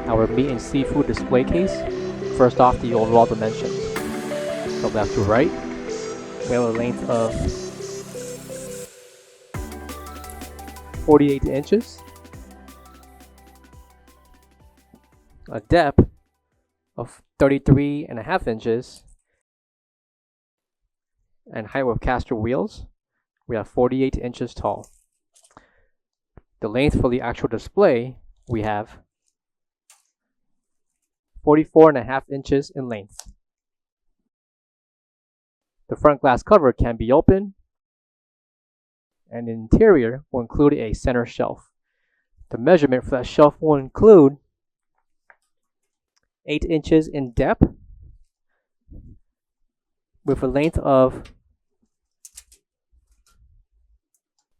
our meat and seafood display case. First off, the overall dimensions. From left to right, we have a length of 48 inches, a depth of 33.5 inches, and height with caster wheels, we have 48 inches tall. The length for the actual display, we have 44.5 inches in length. The front glass cover can be opened, and the interior will include a center shelf. The measurement for that shelf will include 8 inches in depth with a length of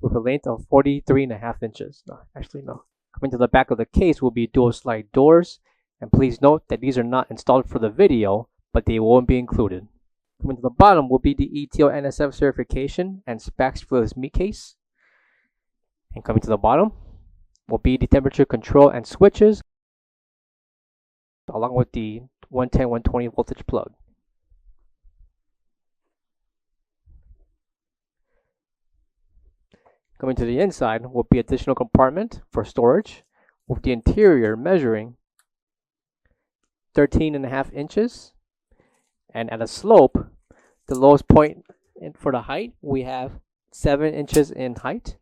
43.5 inches. No. Coming to the back of the case will be dual slide doors, and please note that these are not installed for the video, but they won't be included. Coming to the bottom will be the ETO NSF certification and specs for this meat case. And coming to the bottom will be the temperature control and switches, along with the 110/120 voltage plug. Coming to the inside will be additional compartment for storage, with the interior measuring 13.5 inches, and at a slope, the lowest point for the height, we have 7 inches in height,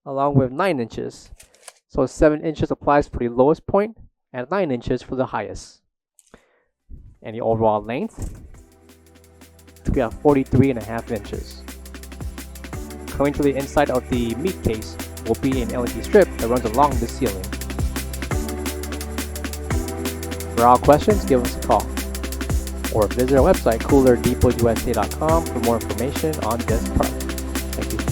along with 9 inches. So 7 inches applies for the lowest point, and 9 inches for the highest. And the overall length, we have 43.5 inches. Coming to the inside of the meat case will be an LED strip that runs along the ceiling. For all questions, give us a call or visit our website coolerdepotUSA.com for more information on this product. Thank you.